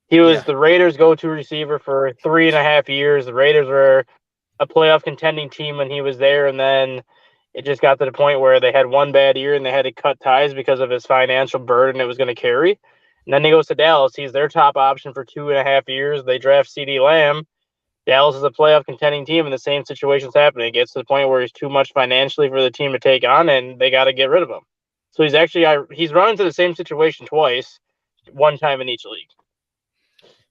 He was the Raiders' go-to receiver for 3.5 years. The Raiders were a playoff contending team when he was there, and then it just got to the point where they had one bad year and they had to cut ties because of his financial burden it was going to carry. And then he goes to Dallas. He's their top option for 2.5 years. They draft CeeDee Lamb. Dallas is a playoff contending team, and the same situation's happening. It gets to the point where he's too much financially for the team to take on, and they got to get rid of him. So he's run into the same situation twice, one time in each league.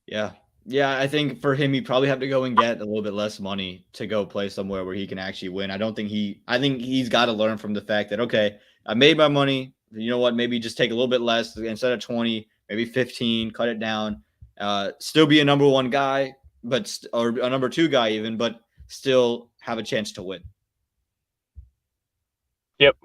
Yeah. Yeah, I think for him, he'd probably have to go and get a little bit less money to go play somewhere where he can actually win. I think he's got to learn from the fact that, okay, I made my money. You know what? Maybe just take a little bit less instead of 20, maybe 15, cut it down. Still be a number one guy, or a number two guy even, but still have a chance to win. Yep.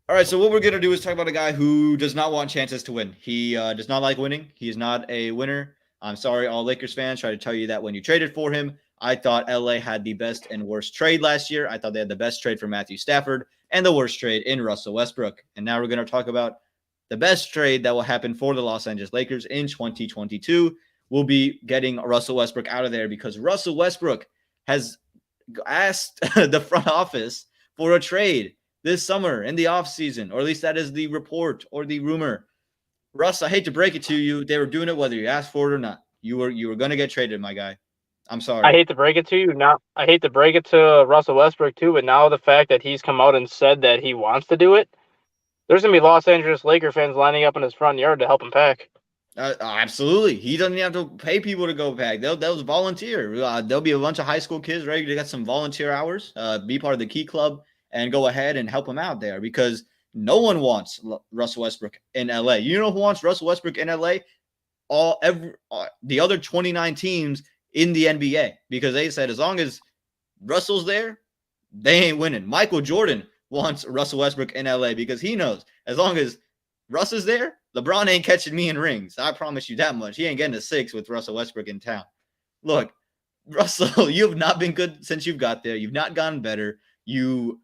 All right, so what we're going to do is talk about a guy who does not want chances to win. He does not like winning. He is not a winner. I'm sorry, all Lakers fans. Try to tell you that when you traded for him. I thought LA had the best and worst trade last year. I thought they had the best trade for Matthew Stafford and the worst trade in Russell Westbrook. And now we're going to talk about the best trade that will happen for the Los Angeles Lakers in 2022. We'll be getting Russell Westbrook out of there because Russell Westbrook has asked the front office for a trade this summer in the offseason, or at least that is the report or the rumor. Russ, I hate to break it to you. They were doing it whether you asked for it or not. You were going to get traded, my guy. I'm sorry. I hate to break it to you. I hate to break it to Russell Westbrook too, but now the fact that he's come out and said that he wants to do it, there's going to be Los Angeles Laker fans lining up in his front yard to help him pack. Absolutely. He doesn't have to pay people to go pack. They'll volunteer. There'll be a bunch of high school kids ready to get some volunteer hours, be part of the Key Club, and go ahead and help him out there because no one wants Russell Westbrook in LA. You know who wants Russell Westbrook in LA? The other 29 teams in the NBA, because they said as long as Russell's there, they ain't winning. Michael Jordan wants Russell Westbrook in LA because he knows as long as Russ is there, LeBron ain't catching me in rings. I promise you that much. He ain't getting a 6 with Russell Westbrook in town. Look, Russell, you have not been good since you've got there. You've not gotten better. You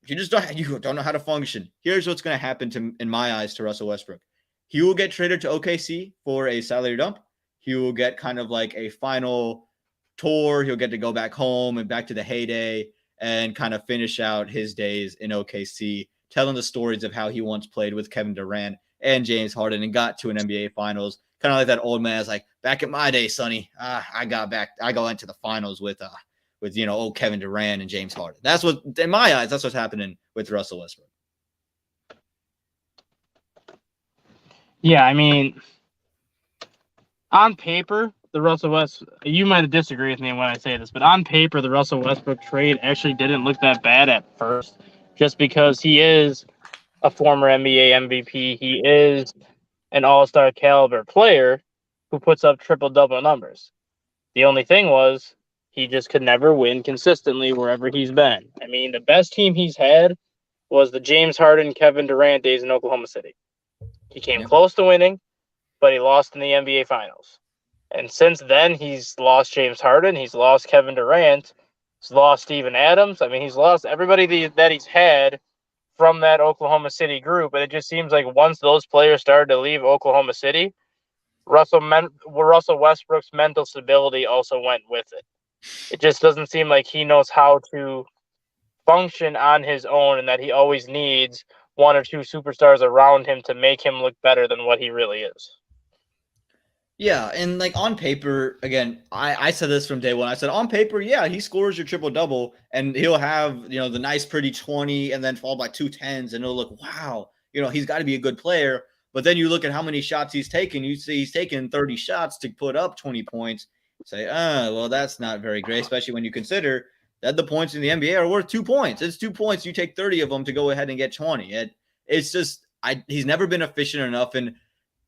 just don't know how to function. Here's what's going to happen in my eyes to Russell Westbrook. He will get traded to OKC for a salary dump. He will get kind of like a final tour. He'll get to go back home and back to the heyday and kind of finish out his days in OKC, telling the stories of how he once played with Kevin Durant and James Harden and got to an NBA Finals. Kind of like that old man's like, back in my day, Sonny, I go into the finals with old Kevin Durant and James Harden. That's what, in my eyes, that's what's happening with Russell Westbrook. Yeah, I mean, on paper, you might disagree with me when I say this, but on paper, the Russell Westbrook trade actually didn't look that bad at first, just because he is a former NBA MVP. He is an all-star caliber player who puts up triple-double numbers. The only thing was he just could never win consistently wherever he's been. I mean, the best team he's had was the James Harden, Kevin Durant days in Oklahoma City. He came close to winning, but he lost in the NBA Finals. And since then, he's lost James Harden. He's lost Kevin Durant. He's lost Steven Adams. I mean, he's lost everybody that he's had from that Oklahoma City group. And it just seems like once those players started to leave Oklahoma City, Russell Westbrook's mental stability also went with it. It just doesn't seem like he knows how to function on his own and that he always needs one or two superstars around him to make him look better than what he really is. Yeah, and like on paper, again, I said this from day one. I said on paper, yeah, he scores your triple-double and he'll have, the nice pretty 20 and then fall by 2 10s and it'll look, wow, he's got to be a good player. But then you look at how many shots he's taken. You see he's taken 30 shots to put up 20 points. Say, well, that's not very great, especially when you consider that the points in the NBA are worth 2 points. It's 2 points. You take 30 of them to go ahead and get 20. It's just he's never been efficient enough. And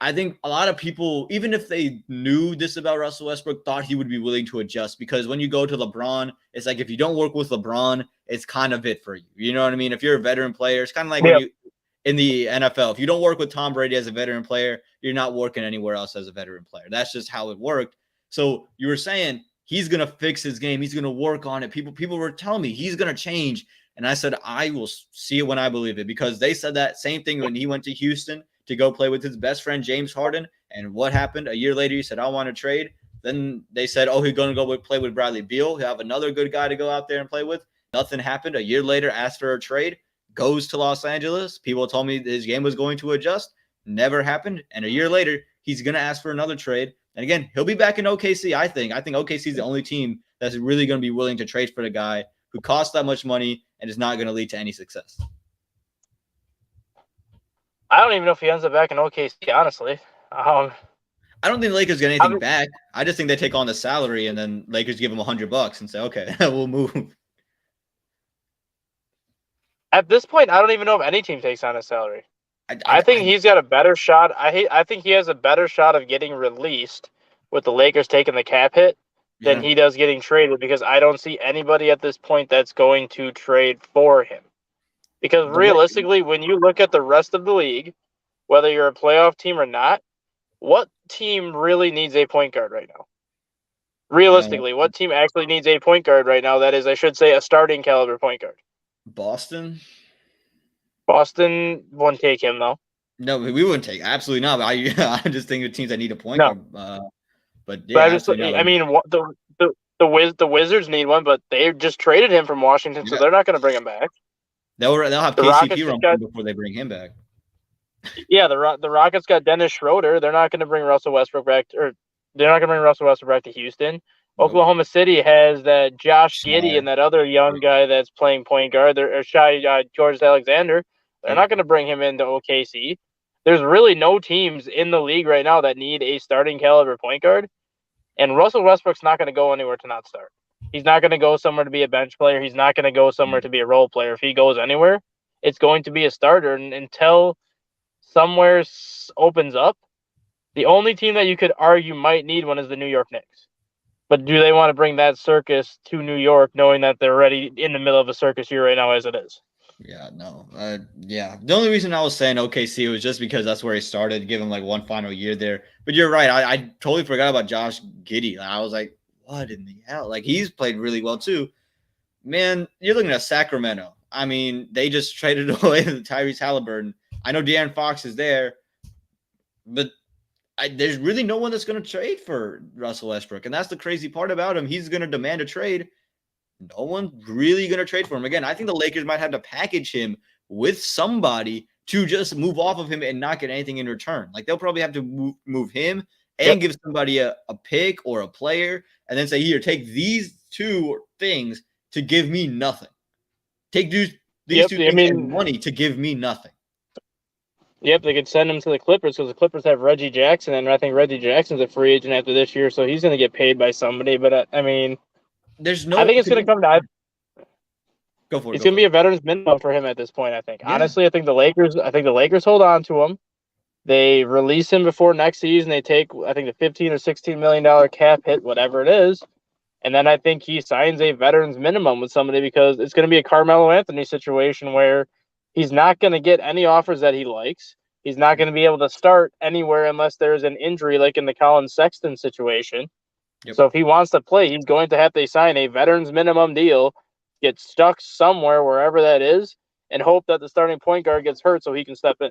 I think a lot of people, even if they knew this about Russell Westbrook, thought he would be willing to adjust, because when you go to LeBron, it's like if you don't work with LeBron, it's kind of it for you. You know what I mean? If you're a veteran player, it's kind of like when you in the NFL, if you don't work with Tom Brady as a veteran player, you're not working anywhere else as a veteran player. That's just how it worked. So you were saying he's going to fix his game. He's going to work on it. People were telling me he's going to change. And I said, I will see it when I believe it, because they said that same thing when he went to Houston to go play with his best friend, James Harden. And what happened? A year later, he said, I want to trade. Then they said, oh, he's going to go play with Bradley Beal. He'll have another good guy to go out there and play with. Nothing happened. A year later, asked for a trade, goes to Los Angeles. People told me his game was going to adjust. Never happened. And a year later, he's going to ask for another trade. And again, he'll be back in OKC, I think. I think OKC is the only team that's really going to be willing to trade for the guy who costs that much money and is not going to lead to any success. I don't even know if he ends up back in OKC, honestly. I don't think the Lakers get anything back. I just think they take on the salary, and then Lakers give him $100 and say, okay, we'll move. At this point, I don't even know if any team takes on his salary. I think he's got a better shot. I think he has a better shot of getting released with the Lakers taking the cap hit than he does getting traded, because I don't see anybody at this point that's going to trade for him. Because realistically, when you look at the rest of the league, whether you're a playoff team or not, what team really needs a point guard right now? Realistically, what team actually needs a point guard right now? That is, I should say, a starting caliber point guard. Boston won't take him, though. No, we wouldn't take. Absolutely not. I just think the teams that need a point guard. But yeah, I mean, the Wizards need one, but they just traded him from Washington, so they're not going to bring him back. They'll have KCP run before they bring him back. Yeah, the Rockets got Dennis Schroeder. They're not going to bring Russell Westbrook back, or they're not going to bring Russell Westbrook back to Houston. Nope. Oklahoma City has that Josh Giddey and that other young guy that's playing point guard. They're George Alexander. They're not going to bring him into OKC. There's really no teams in the league right now that need a starting caliber point guard. And Russell Westbrook's not going to go anywhere to not start. He's not going to go somewhere to be a bench player. He's not going to go somewhere to be a role player. If he goes anywhere, it's going to be a starter. And until somewhere opens up, the only team that you could argue might need one is the New York Knicks. But do they want to bring that circus to New York, knowing that they're already in the middle of a circus year right now as it is? Yeah, no. The only reason I was saying OKC was just because that's where he started, give him like one final year there. But you're right. I totally forgot about Josh Giddey. I was like, what in the hell? Like, he's played really well too. Man, you're looking at Sacramento. I mean, they just traded away the Tyrese Halliburton. I know De'Aaron Fox is there, but there's really no one that's going to trade for Russell Westbrook. And that's the crazy part about him. He's going to demand a trade. No one's really going to trade for him. Again, I think the Lakers might have to package him with somebody to just move off of him and not get anything in return. Like, they'll probably have to move him and give somebody a pick or a player and then say, here, take these two things to give me nothing. Take these two things and money to give me nothing. Yep, they could send him to the Clippers because the Clippers have Reggie Jackson, and I think Reggie Jackson's a free agent after this year, so he's going to get paid by somebody. But, I mean, I think it's going to come to – Go for it. It's going to be a veteran's minimum for him at this point, I think. Yeah. Honestly, I think the Lakers hold on to him. They release him before next season. They take, I think, the $15 or $16 million cap hit, whatever it is. And then I think he signs a veteran's minimum with somebody because it's going to be a Carmelo Anthony situation where he's not going to get any offers that he likes. He's not going to be able to start anywhere unless there's an injury like in the Colin Sexton situation. Yep. So if he wants to play, he's going to have to sign a veteran's minimum deal, get stuck somewhere, wherever that is, and hope that the starting point guard gets hurt so he can step in.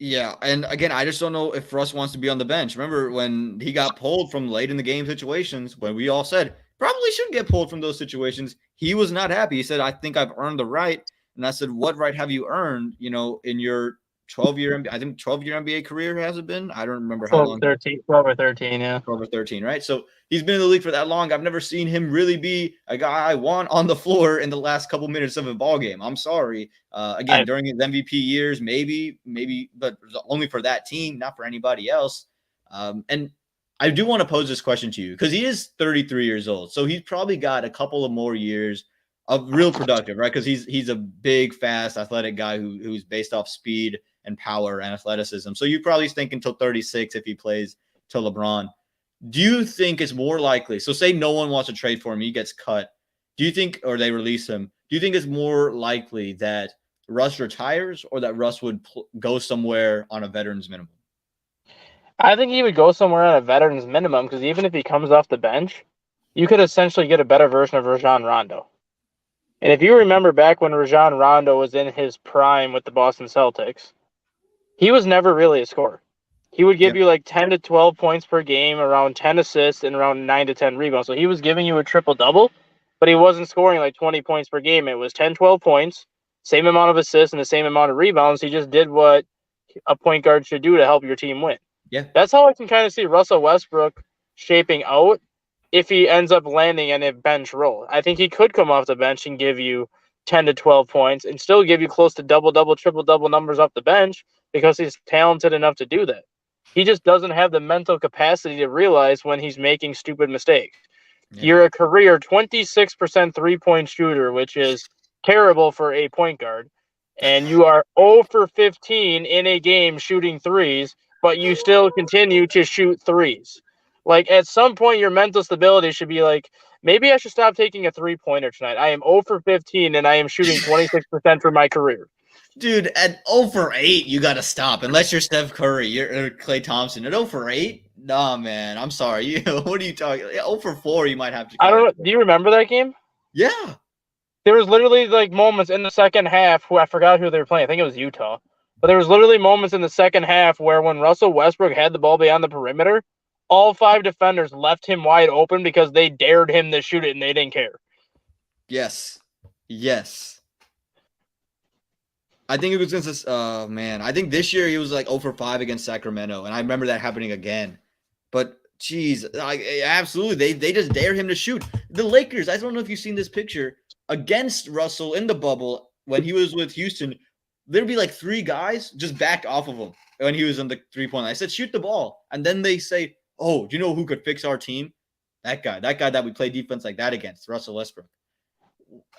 Yeah, and again, I just don't know if Russ wants to be on the bench. Remember when he got pulled from late in the game situations, when we all said, probably shouldn't get pulled from those situations, he was not happy. He said, I think I've earned the right. And I said, what right have you earned, in your 12-year NBA career, has it been? I don't remember how long. 12 or 13, yeah. 12 or 13, right? So he's been in the league for that long. I've never seen him really be a guy I want on the floor in the last couple minutes of a ball game. I'm sorry. During his MVP years, maybe, but only for that team, not for anybody else. And I do want to pose this question to you because he is 33 years old. So he's probably got a couple of more years real productive, right? Because he's a big, fast, athletic guy who's based off speed and power and athleticism. So you probably think until 36 if he plays to LeBron. Do you think it's more likely? So say no one wants to trade for him, he gets cut. Do you think, or they release him? Do you think it's more likely that Russ retires or that Russ would go somewhere on a veteran's minimum? I think he would go somewhere on a veteran's minimum because even if he comes off the bench, you could essentially get a better version of Rajon Rondo. And if you remember back when Rajon Rondo was in his prime with the Boston Celtics, he was never really a scorer. He would give you like 10 to 12 points per game, around 10 assists, and around 9 to 10 rebounds. So he was giving you a triple-double, but he wasn't scoring like 20 points per game. It was 10, 12 points, same amount of assists, and the same amount of rebounds. He just did what a point guard should do to help your team win. Yeah. That's how I can kind of see Russell Westbrook shaping out if he ends up landing in a bench role. I think he could come off the bench and give you 10 to 12 points and still give you close to double-double, triple-double numbers off the bench because he's talented enough to do that. He just doesn't have the mental capacity to realize when he's making stupid mistakes. Yeah. You're a career 26% three-point shooter, which is terrible for a point guard, and you are 0 for 15 in a game shooting threes, but you still continue to shoot threes. Like, at some point, your mental stability should be like, maybe I should stop taking a three-pointer tonight. I am 0 for 15, and I am shooting 26% for my career. Dude, at 0 for 8, you got to stop. Unless you're Steph Curry, you're Klay Thompson. At 0 for 8? Nah, man. I'm sorry. What are you talking? 0 for 4, you might have to. I don't know. Do you remember that game? Yeah. There was literally like moments in the second half where I forgot who they were playing. I think it was Utah. But there was literally moments in the second half where when Russell Westbrook had the ball beyond the perimeter, all 5 defenders left him wide open because they dared him to shoot it and they didn't care. Yes. I think it was against this. Oh, man. I think this year he was like 0 for 5 against Sacramento. And I remember that happening again. But, geez, absolutely. They just dare him to shoot. The Lakers, I don't know if you've seen this picture, against Russell in the bubble when he was with Houston, there'd be like 3 guys just backed off of him when he was on the three-point line. I said, shoot the ball. And then they say, oh, do you know who could fix our team? That guy that we play defense like that against, Russell Westbrook.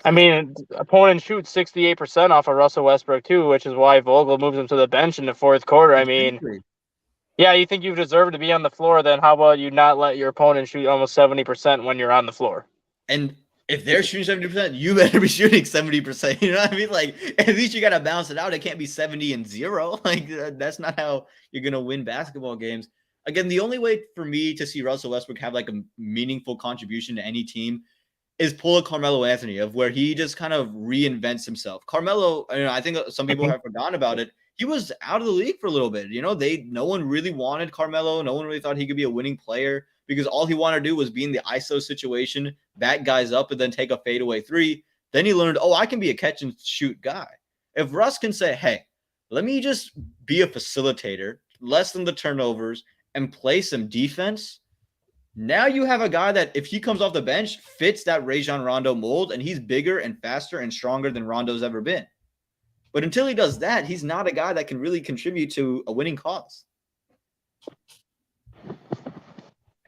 I mean, opponents shoot 68% off of Russell Westbrook too, which is why Vogel moves him to the bench in the fourth quarter. I mean, yeah, you think you deserve to be on the floor, then how about you not let your opponent shoot almost 70% when you're on the floor? And if they're shooting 70%, you better be shooting 70%. You know what I mean? Like, at least you got to balance it out. It can't be 70 and 0. Like, that's not how you're going to win basketball games. Again, the only way for me to see Russell Westbrook have like a meaningful contribution to any team is pull a Carmelo Anthony, of where he just kind of reinvents himself. Carmelo, I think some people have forgotten about it. He was out of the league for a little bit. No one really wanted Carmelo. No one really thought he could be a winning player because all he wanted to do was be in the ISO situation, back guys up, and then take a fadeaway 3. Then he learned, I can be a catch and shoot guy. If Russ can say, hey, let me just be a facilitator, lessen the turnovers, and play some defense, now you have a guy that, if he comes off the bench, fits that Rajon Rondo mold, and he's bigger and faster and stronger than Rondo's ever been. But until he does that, he's not a guy that can really contribute to a winning cause.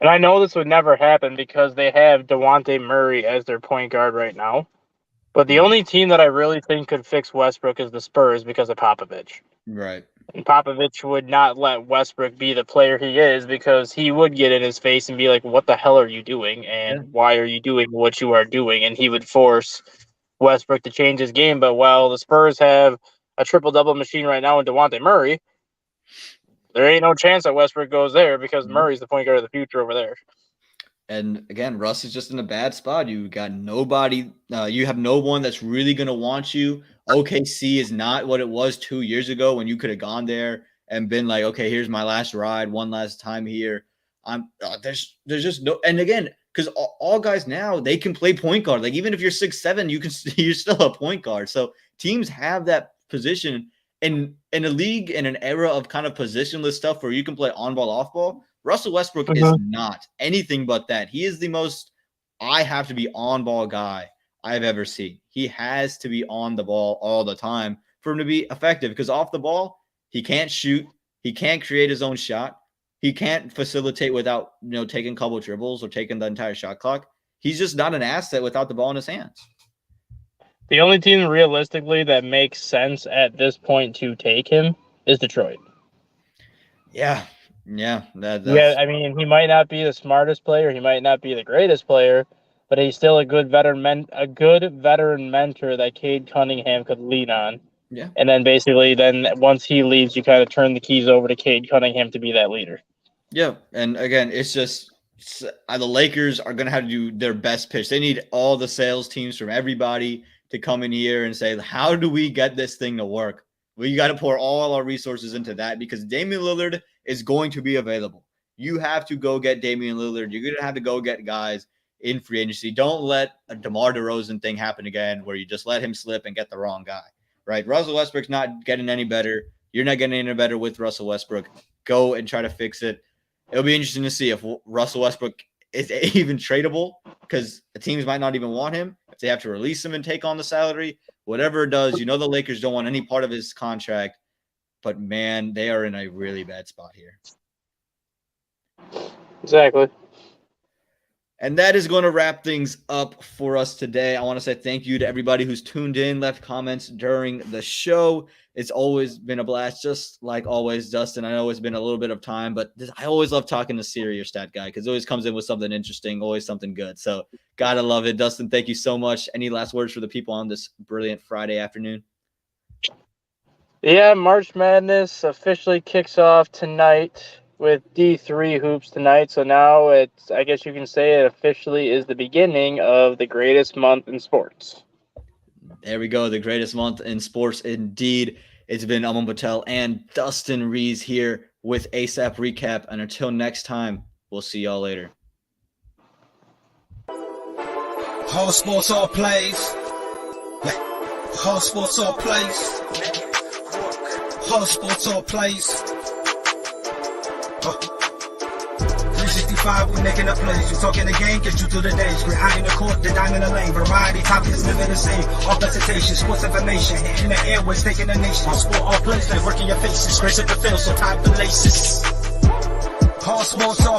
And I know this would never happen because they have DeJounte Murray as their point guard right now. But the only team that I really think could fix Westbrook is the Spurs because of Popovich. Right. And Popovich would not let Westbrook be the player he is because he would get in his face and be like, what the hell are you doing? And why are you doing what you are doing? And he would force Westbrook to change his game. But while the Spurs have a triple-double machine right now in DeJounte Murray, there ain't no chance that Westbrook goes there because Murray's the point guard of the future over there. And again, Russ is just in a bad spot. You got nobody. You have no one that's really going to want you. OKC is not what it was 2 years ago when you could have gone there and been like, okay, here's my last ride, one last time here. There's just no. And again, because all guys now, they can play point guard. Like, even if you're 6'7", you're still a point guard. So teams have that position in a league, in an era of kind of positionless stuff where you can play on ball, off ball. Russell Westbrook is not anything but that. He is the most I have to be on ball guy I've ever seen. He has to be on the ball all the time for him to be effective, because off the ball, he can't shoot. He can't create his own shot. He can't facilitate without, taking a couple dribbles or taking the entire shot clock. He's just not an asset without the ball in his hands. The only team realistically that makes sense at this point to take him is Detroit. Yeah. Yeah, I mean, he might not be the smartest player, he might not be the greatest player, but he's still a good veteran mentor that Cade Cunningham could lean on. Yeah. And then basically, once he leaves, you kind of turn the keys over to Cade Cunningham to be that leader. Yeah, and again, it's just the Lakers are going to have to do their best pitch. They need all the sales teams from everybody to come in here and say, how do we get this thing to work? We got to pour all our resources into that because Damian Lillard is going to be available. You have to go get Damian Lillard. You're going to have to go get guys in free agency. Don't let a DeMar DeRozan thing happen again where you just let him slip and get the wrong guy, right? Russell Westbrook's not getting any better. You're not getting any better with Russell Westbrook. Go and try to fix it. It'll be interesting to see if Russell Westbrook is even tradable because the teams might not even want him. If they have to release him and take on the salary, whatever it does, the Lakers don't want any part of his contract. But, man, they are in a really bad spot here. Exactly. And that is going to wrap things up for us today. I want to say thank you to everybody who's tuned in, left comments during the show. It's always been a blast, just like always, Dustin. I know it's been a little bit of time, but I always love talking to Siri, your stat guy, because it always comes in with something interesting, always something good. So, gotta love it. Dustin, thank you so much. Any last words for the people on this brilliant Friday afternoon? Yeah, March Madness officially kicks off tonight with D3 hoops tonight. So now I guess you can say it officially is the beginning of the greatest month in sports. There we go. The greatest month in sports indeed. It's been Aaman Patel and Dustin Rees here with ASAP Recap. And until next time, we'll see y'all later. All sports, all plays. All sports, all plays. All sports, all plays. 365, we making a plays. You talking the game, get you through the days. We're high in the court, the dime in the lane. Variety, topics, living the same. All presentation, sports information. In the airways, taking the nation. All sport, all plays, like working your faces. Grace at the field, so tie the laces. All sports, all